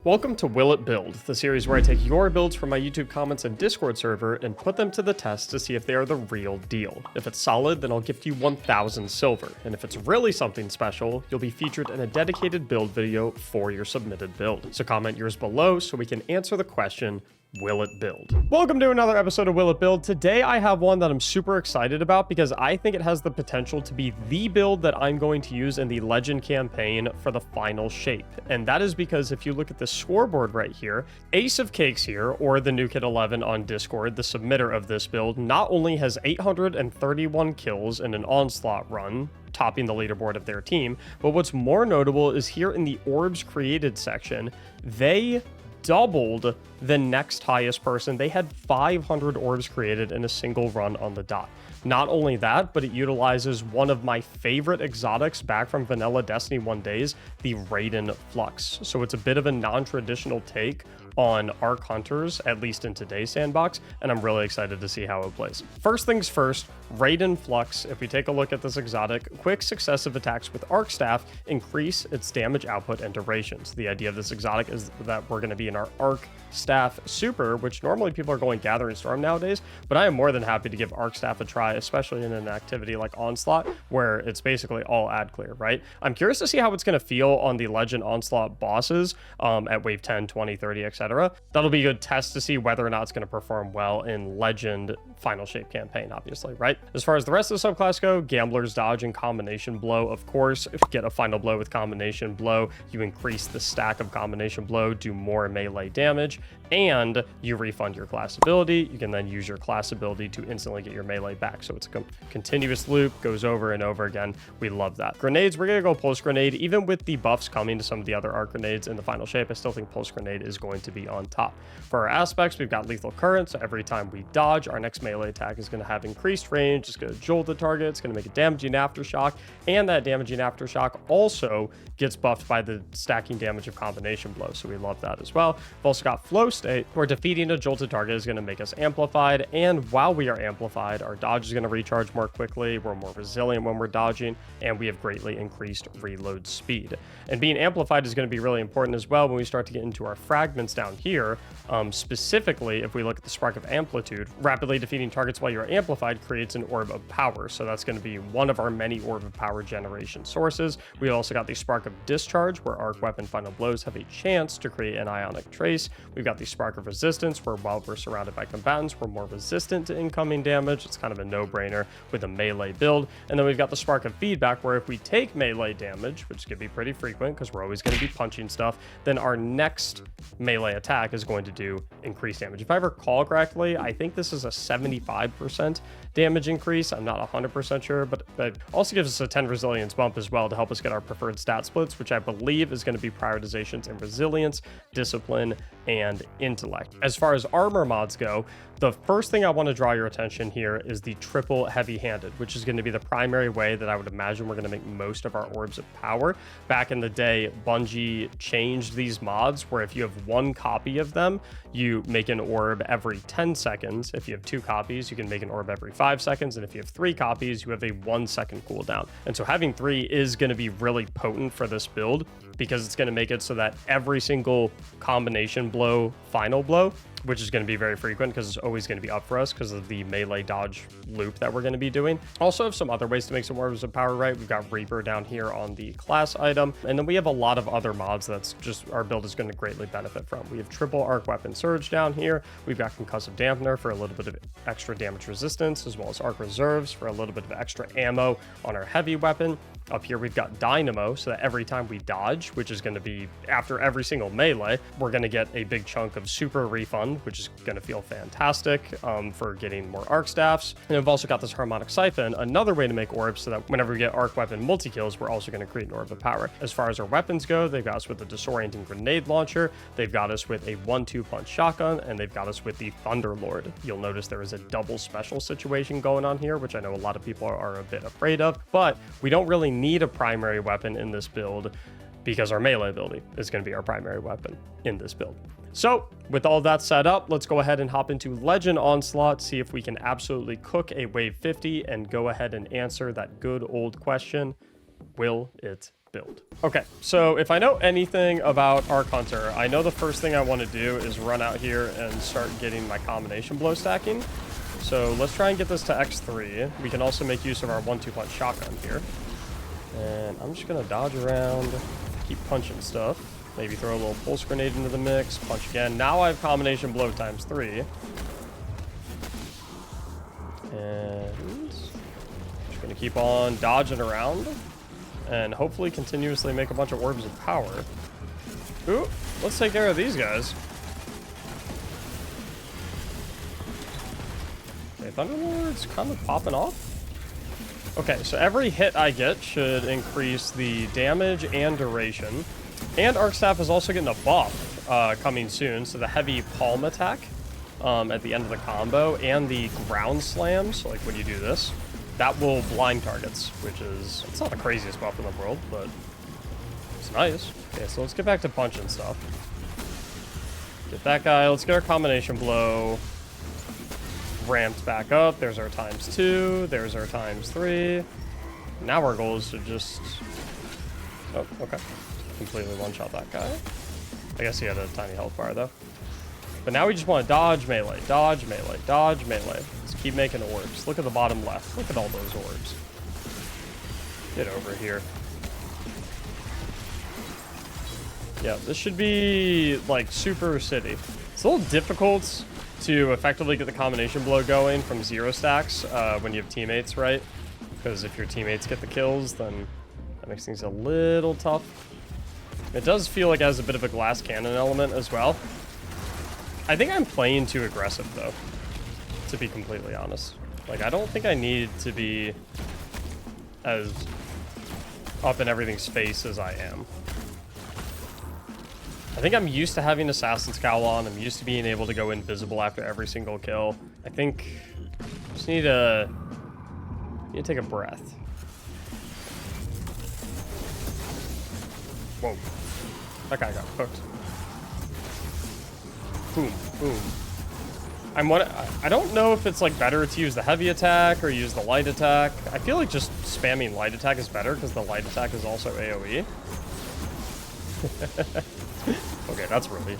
Welcome to Will It Build, the series where I take your builds from my YouTube comments and Discord server and put them to the test to see if they are the real deal. If it's solid, then I'll gift you 1,000 silver, and if it's really something special, you'll be featured in a dedicated build video for your submitted build. So comment yours below so we can answer the question, will it build? Welcome to another episode of Will It Build. Today I have one that I'm super excited about because I think it has the potential to be the build that I'm going to use in the Legend campaign for the final shape. And that is because if you look at the scoreboard right here, Ace of Cakes here, or the New Kid 11 on Discord, the submitter of this build, not only has 831 kills in an onslaught run, topping the leaderboard of their team, but what's more notable is here in the orbs created section, they doubled the next highest person. They had 500 orbs created in a single run on the dot. Not only that, but it utilizes one of my favorite exotics back from Vanilla Destiny 1 days, the Raiden Flux. So it's a bit of a non-traditional take on Arc Hunters, at least in today's sandbox, and I'm really excited to see how it plays. First things first, Raiden Flux, if we take a look at this exotic, quick successive attacks with Arc Staff increase its damage output and durations. The idea of this exotic is that we're going to be in our Arc Staff super, which normally people are going Gathering Storm nowadays, but I am more than happy to give Arc Staff a try, especially in an activity like Onslaught, where it's basically all ad clear, right? I'm curious to see how it's going to feel on the Legend Onslaught bosses at wave 10, 20, 30, etc. That'll be a good test to see whether or not it's going to perform well in Legend Final Shape campaign, obviously, right? As far as the rest of the subclass go, Gambler's Dodge and Combination Blow, of course. If you get a Final Blow with Combination Blow, you increase the stack of Combination Blow, do more melee damage, and you refund your class ability. You can then use your class ability to instantly get your melee back. So it's a continuous loop, goes over and over again. We love that. Grenades, we're going to go Pulse Grenade. Even with the buffs coming to some of the other Arc Grenades in the Final Shape, I still think Pulse Grenade is going to be on top. For our aspects, we've got Lethal Current, so every time we dodge, our next melee attack is going to have increased range. It's going to jolt the target. It's going to make a damaging aftershock, and that damaging aftershock also gets buffed by the stacking damage of Combination Blow, so we love that as well. We've also got Flow State, where defeating a jolted target is going to make us amplified, and while we are amplified, our dodge is going to recharge more quickly, we're more resilient when we're dodging, and we have greatly increased reload speed. And being amplified is going to be really important as well when we start to get into our fragments down here. Specifically, if we look at the Spark of Amplitude, rapidly defeating targets while you're amplified creates an Orb of Power, so that's going to be one of our many Orb of Power generation sources. We also got the Spark of Discharge, where Arc Weapon Final Blows have a chance to create an Ionic Trace. We've got the Spark of Resistance, where while we're surrounded by combatants, we're more resistant to incoming damage. It's kind of a no-brainer with a melee build. And then we've got the Spark of Feedback, where if we take melee damage, which can be pretty frequent because we're always going to be punching stuff, then our next melee attack is going to do increased damage. If I recall correctly, I think this is a 75% damage increase. I'm not 100% sure, but it also gives us a 10 resilience bump as well to help us get our preferred stat splits, which I believe is going to be prioritizations in resilience, discipline, and intellect. As far as armor mods go, the first thing I want to draw your attention here is the triple heavy-handed, which is going to be the primary way that I would imagine we're going to make most of our orbs of power. Back in the day, Bungie changed these mods where if you have one copy of them, you make an orb every 10 seconds. If you have 2 copies, you can make an orb every 5 seconds. And if you have 3 copies, you have a 1-second cooldown. And so having 3 is going to be really potent for this build because it's going to make it so that every single combination blow, final blow, which is going to be very frequent because it's always going to be up for us because of the melee dodge loop that we're going to be doing. Also have some other ways to make some orbs of power, right? We've got Reaper down here on the class item, and then we have a lot of other mobs that's just our build is going to greatly benefit from. We have triple Arc Weapon Surge down here. We've got Concussive Dampener for a little bit of extra damage resistance, as well as Arc Reserves for a little bit of extra ammo on our heavy weapon. Up here, we've got Dynamo, so that every time we dodge, which is going to be after every single melee, we're going to get a big chunk of super refund, which is going to feel fantastic for getting more Arc Staffs. And we've also got this Harmonic Siphon, another way to make orbs so that whenever we get Arc Weapon multi-kills, we're also going to create an Orb of Power. As far as our weapons go, they've got us with the Disorienting Grenade Launcher, they've got us with a 1-2 punch shotgun, and they've got us with the Thunderlord. You'll notice there is a double special situation going on here, which I know a lot of people are a bit afraid of, but we don't really need a primary weapon in this build because our melee ability is going to be our primary weapon in this build. So with all that set up, let's go ahead and hop into Legend Onslaught, see if we can absolutely cook a wave 50 and go ahead and answer that good old question, will it build. Okay, so if I know anything about Arc Hunter, I know the first thing I want to do is run out here and start getting my combination blow stacking. So let's try and get this to X3. We can also make use of our 1-2 punch shotgun here. And I'm just going to dodge around, keep punching stuff. Maybe throw a little pulse grenade into the mix, punch again. Now I have combination blow times 3. And just going to keep on dodging around and hopefully continuously make a bunch of orbs of power. Ooh, let's take care of these guys. Okay, Thunderlord's kind of popping off. Okay, so every hit I get should increase the damage and duration. And Arc Staff is also getting a buff coming soon, so the heavy palm attack at the end of the combo and the ground slam, so like when you do this, that will blind targets, which is, it's not the craziest buff in the world, but it's nice. Okay, so let's get back to punching stuff. Get that guy, let's get our combination blow ramped back up. There's our ×2, there's our ×3. Now our goal is to just, oh, okay. Completely one-shot that guy. I guess he had a tiny health bar, though. But now we just want to dodge melee, dodge melee, dodge melee. Let's keep making orbs. Look at the bottom left. Look at all those orbs. Get over here. Yeah, this should be, like, super city. It's a little difficult to effectively get the combination blow going from 0 stacks when you have teammates, right? Because if your teammates get the kills, then that makes things a little tough. It does feel like it has a bit of a glass cannon element as well. I think I'm playing too aggressive, though, to be completely honest. Like, I don't think I need to be as up in everything's face as I am. I think I'm used to having Assassin's Cowl on. I'm used to being able to go invisible after every single kill. I think I just need to take a breath. Whoa. That guy got cooked. Boom, boom. I don't know if it's like better to use the heavy attack or use the light attack. I feel like just spamming light attack is better because the light attack is also AoE. Okay, that's really...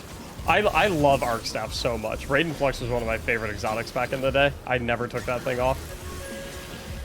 I love Arc Staff so much. Raiden Flux was one of my favorite exotics back in the day. I never took that thing off.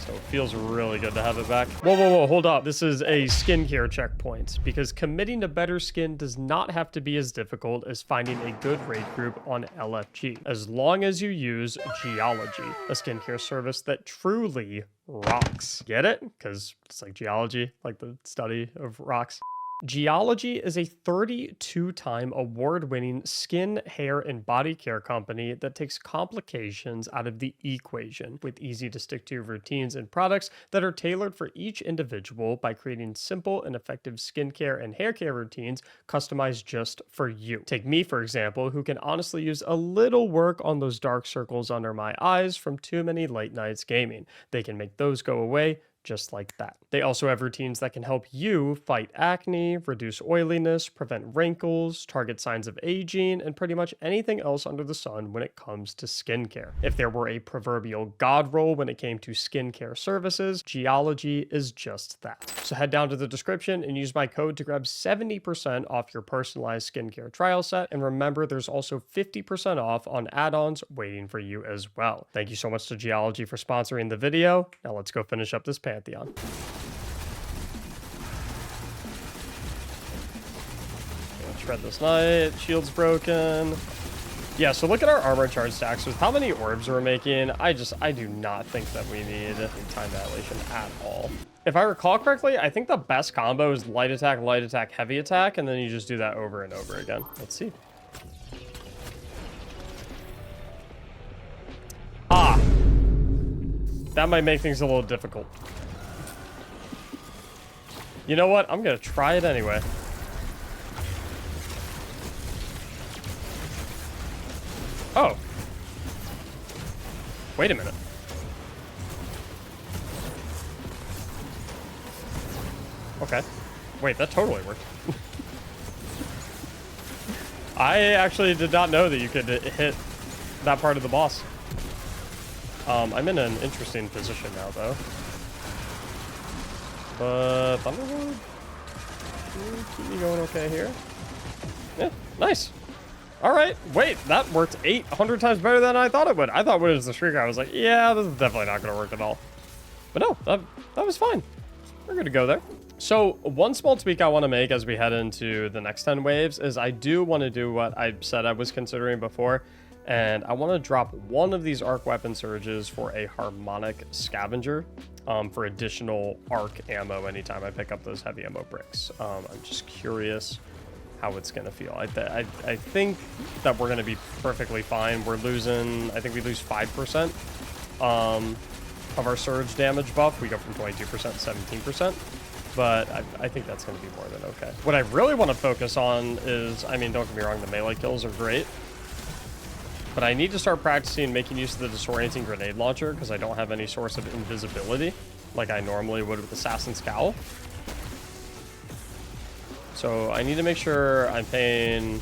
So it feels really good to have it back. Whoa, whoa, whoa, hold up. This is a skincare checkpoint because committing to better skin does not have to be as difficult as finding a good raid group on LFG, as long as you use Geology, a skincare service that truly rocks. Get it? Because it's like geology, like the study of rocks. Geology is a 32-time award-winning skin, hair, and body care company that takes complications out of the equation with easy-to-stick-to routines and products that are tailored for each individual by creating simple and effective skincare and hair care routines customized just for you. Take me, for example, who can honestly use a little work on those dark circles under my eyes from too many late nights gaming. They can make those go away just like that. They also have routines that can help you fight acne, reduce oiliness, prevent wrinkles, target signs of aging, and pretty much anything else under the sun when it comes to skincare. If there were a proverbial god roll when it came to skincare services, Geology is just that. So head down to the description and use my code to grab 70% off your personalized skincare trial set. And remember, there's also 50% off on add-ons waiting for you as well. Thank you so much to Geology for sponsoring the video. Now let's go finish up this Pantheon. Shred this knight. Shield's broken. Yeah, so look at our armor charge stacks with how many orbs we're making. I do not think that we need time dilation at all. If I recall correctly, I think the best combo is light attack, heavy attack, and then you just do that over and over again. Let's see. Ah! That might make things a little difficult. You know what? I'm gonna try it anyway. Oh. Wait a minute. Okay. Wait, that totally worked. I actually did not know that you could hit that part of the boss. I'm in an interesting position now, though. But Thunderlord? Keep me going okay here. Yeah, nice. All right, wait, that worked 800 times better than I thought it would. I thought when it was the Shrieker, I was like, yeah, this is definitely not going to work at all. But no, that was fine. We're good to go there. So one small tweak I want to make as we head into the next 10 waves is I do want to do what I said I was considering before, and I want to drop one of these arc weapon surges for a harmonic scavenger for additional arc ammo anytime I pick up those heavy ammo bricks. I'm just curious how it's going to feel. I think that we're going to be perfectly fine. We're losing, I think we lose 5% of our surge damage buff. We go from 22% to 17%, but I think that's going to be more than okay. What I really want to focus on is, I mean, don't get me wrong, the melee kills are great, but I need to start practicing making use of the disorienting grenade launcher because I don't have any source of invisibility like I normally would with Assassin's Cowl. So I need to make sure I'm paying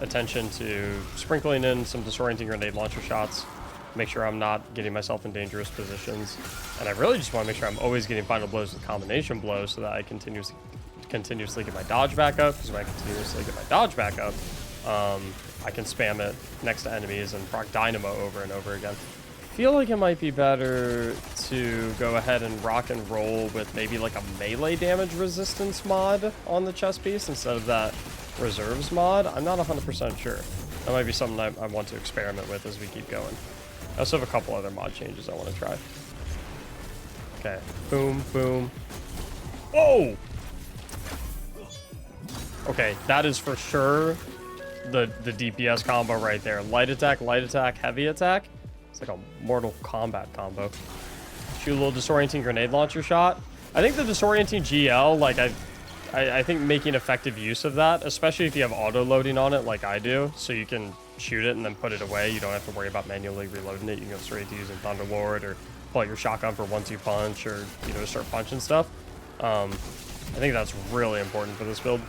attention to sprinkling in some disorienting grenade launcher shots, make sure I'm not getting myself in dangerous positions, and I really just want to make sure I'm always getting final blows with combination blows so that I continuously get my dodge back up, because when I continuously get my dodge back up, I can spam it next to enemies and proc dynamo over and over again. I feel like it might be better to go ahead and rock and roll with maybe like a melee damage resistance mod on the chest piece instead of that reserves mod. I'm not 100% sure. That might be something I want to experiment with as we keep going. I also have a couple other mod changes I want to try. Okay, boom, boom. Oh! Okay, that is for sure the DPS combo right there. Light attack, heavy attack. It's like a Mortal Kombat combo. Shoot a little disorienting grenade launcher shot. I think the disorienting GL, like I think making effective use of that, especially if you have auto loading on it like I do, so you can shoot it and then put it away. You don't have to worry about manually reloading it. You can go straight to using Thunderlord or pull out your shotgun for 1-2 punch, or start punching stuff. I think that's really important for this build,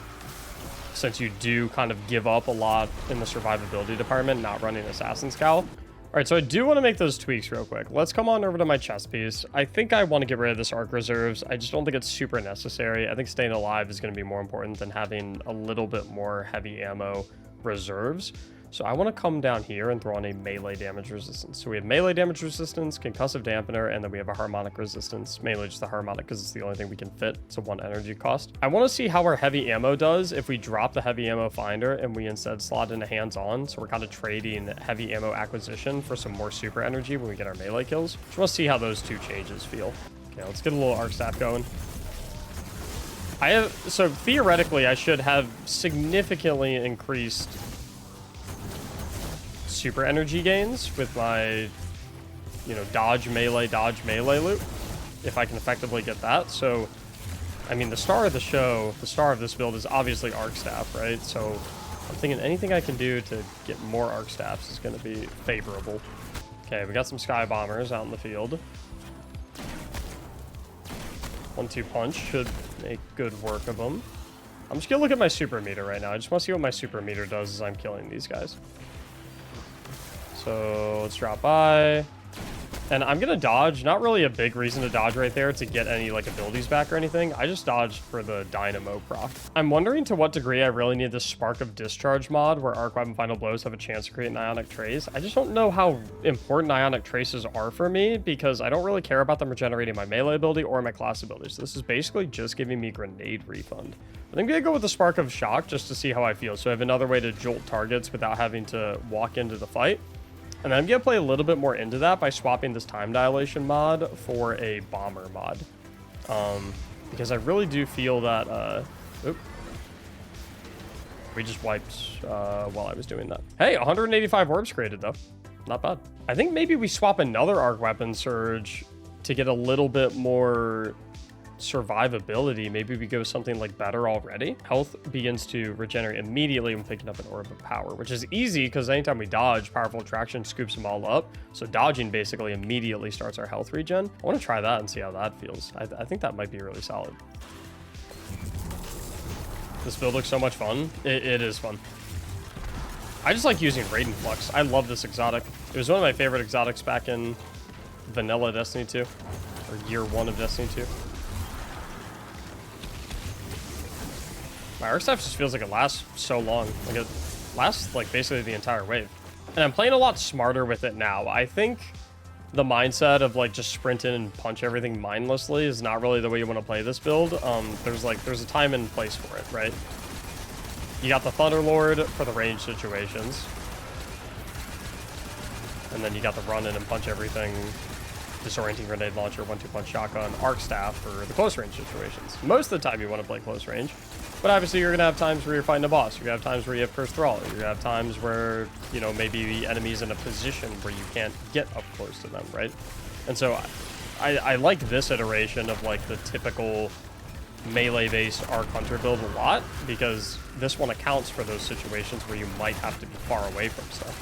since you do kind of give up a lot in the survivability department not running Assassin's Cowl. All right, so I do want to make those tweaks real quick. Let's come on over to my chest piece. I think I want to get rid of this arc reserves. I just don't think it's super necessary. I think staying alive is going to be more important than having a little bit more heavy ammo reserves. So I want to come down here and throw on a melee damage resistance. So we have melee damage resistance, concussive dampener, and then we have a harmonic resistance, mainly just the harmonic because it's the only thing we can fit. It's a 1 energy cost. I want to see how our heavy ammo does if we drop the heavy ammo finder and we instead slot in a hands-on. So we're kind of trading heavy ammo acquisition for some more super energy when we get our melee kills. Just want to see how those two changes feel. Okay, let's get a little arc staff going. So theoretically, I should have significantly increased super energy gains with my, dodge melee loop, if I can effectively get that. So, I mean, the star of the show, the star of this build is obviously arc staff, right? So I'm thinking anything I can do to get more arc staffs is going to be favorable. Okay, we got some sky bombers out in the field. 1-2 punch should make good work of them. I'm just gonna look at my super meter right now. I just want to see what my super meter does as I'm killing these guys. So let's drop by, and I'm gonna dodge. Not really a big reason to dodge right there to get any like abilities back or anything. I just dodged for the dynamo proc. I'm wondering to what degree I really need this spark of discharge mod where arc weapon final blows have a chance to create an ionic trace. I just don't know how important ionic traces are for me because I don't really care about them regenerating my melee ability or my class ability. So this is basically just giving me grenade refund. I'm gonna go with the spark of shock just to see how I feel. So I have another way to jolt targets without having to walk into the fight. And then I'm going to play a little bit more into that by swapping this time dilation mod for a bomber mod. Because I really do feel that... we just wiped while I was doing that. Hey, 185 orbs created, though. Not bad. I think maybe we swap another arc weapon surge to get a little bit more survivability. Maybe we go something like better already. Health begins to regenerate immediately when picking up an orb of power, which is easy because anytime we dodge, powerful attraction scoops them all up. So dodging basically immediately starts our health regen. I want to try that and see how that feels. I think that might be really solid. This build looks so much fun. It is fun. I just like using Raiden Flux. I love this exotic. It was one of my favorite exotics back in vanilla Destiny 2, or year 1 of Destiny 2. My arc staff just feels like it lasts so long. Like it lasts like basically the entire wave. And I'm playing a lot smarter with it now. I think the mindset of like just sprint in and punch everything mindlessly is not really the way you want to play this build. There's a time and place for it, right? You got the Thunderlord for the range situations. And then you got the run in and punch everything, disorienting grenade launcher, 1-2 punch shotgun, arc staff for the close range situations. Most of the time you want to play close range, but obviously you're going to have times where you're fighting a boss. You're going to have times where you have Cursed Thrall. You're going to have times where, you know, maybe the enemy's in a position where you can't get up close to them, right? And so I like this iteration of like the typical melee-based Arc Hunter build a lot, because this one accounts for those situations where you might have to be far away from stuff,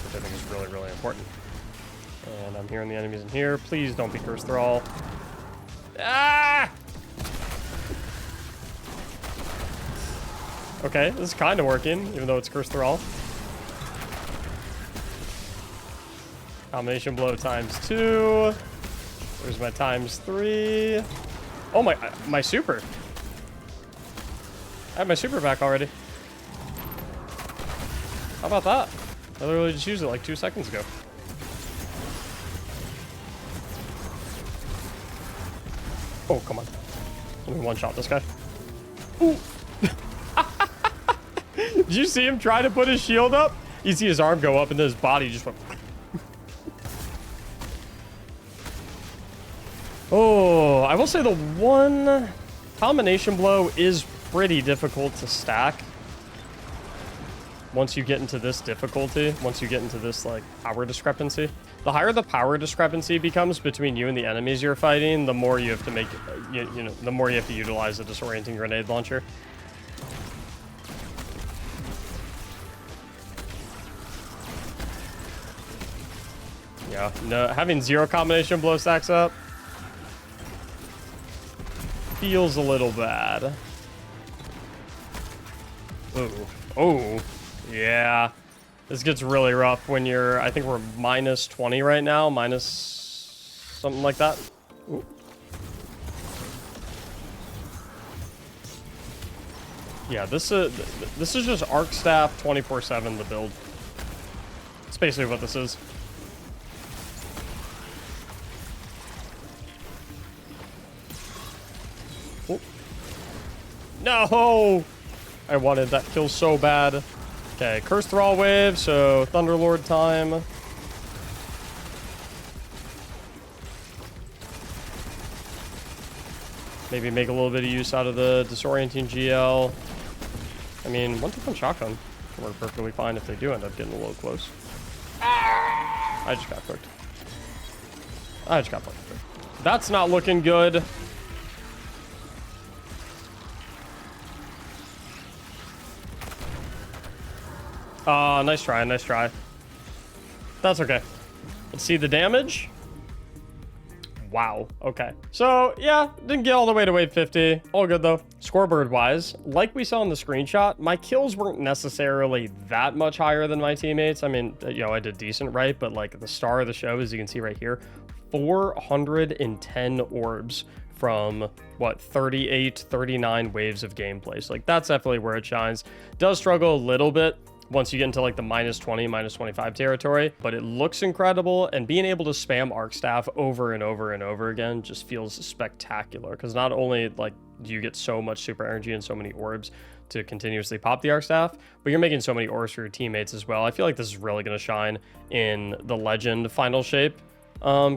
which I think is really, really important. And I'm hearing the enemies in here. Please don't be Cursed Thrall. Ah! Okay, this is kind of working, even though it's Cursed Thrall. Combination blow ×2. There's my ×3. Oh, my super. I have my super back already. How about that? I literally just used it like 2 seconds ago. Oh, come on. Let me one-shot this guy. Ooh. Did you see him try to put his shield up? You see his arm go up and then his body just went... Oh, I will say the one combination blow is pretty difficult to stack. Once you get into this difficulty, once you get into this like power discrepancy. The higher the power discrepancy becomes between you and the enemies you're fighting, the more you have to make, you know, the more you have to utilize the disorienting grenade launcher. Yeah, no, having 0 combination blow stacks up feels a little bad. Ooh, oh, yeah. This gets really rough when you're, I think we're -20 right now, minus something like that. Ooh. Yeah, this is just arc staff 24/7 the build. It's basically what this is. Ooh. No! I wanted that kill so bad. Okay, Cursed Thrall wave, so Thunderlord time. Maybe make a little bit of use out of the disorienting GL. I mean, 1-2 punch shotgun can work perfectly fine if they do end up getting a little close. I just got cooked. I just got cooked. That's not looking good. Nice try, nice try. That's okay. Let's see the damage. Wow, okay. So, yeah, didn't get all the way to wave 50. All good, though. Scoreboard-wise, like we saw in the screenshot, my kills weren't necessarily that much higher than my teammates. I mean, you know, I did decent, right? But, like, the star of the show, as you can see right here, 410 orbs from, what, 38, 39 waves of gameplay. So, like, that's definitely where it shines. Does struggle a little bit once you get into like the -20, -25 territory, but it looks incredible, and being able to spam arc staff over and over and over again just feels spectacular, because not only like do you get so much super energy and so many orbs to continuously pop the arc staff, but you're making so many orbs for your teammates as well. I feel like this is really going to shine in the Legend Final Shape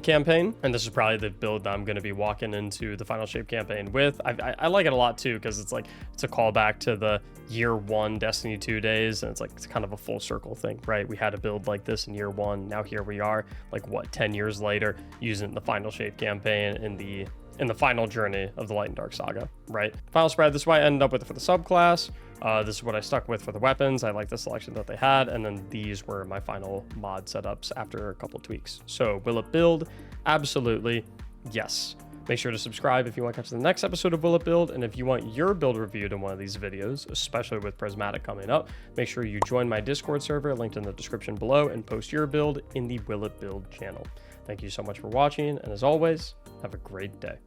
campaign, and this is probably the build that I'm going to be walking into the Final Shape campaign with. I like it a lot too, because it's like it's a callback to the year 1 Destiny 2 days, and it's like it's kind of a full circle thing, right? We had a build like this in year 1, now here we are, like what, 10 years later, using the Final Shape campaign in the final journey of the Light and Dark saga, right? Final spread, this is what I ended up with for the subclass. This is what I stuck with for the weapons. I like the selection that they had, and then these were my final mod setups after a couple tweaks. So will it build? Absolutely, yes. Make sure to subscribe if you want to catch the next episode of Will It Build, and if you want your build reviewed in one of these videos, especially with Prismatic coming up, make sure you join my Discord server, linked in the description below, and post your build in the Will It Build channel. Thank you so much for watching, and as always, have a great day.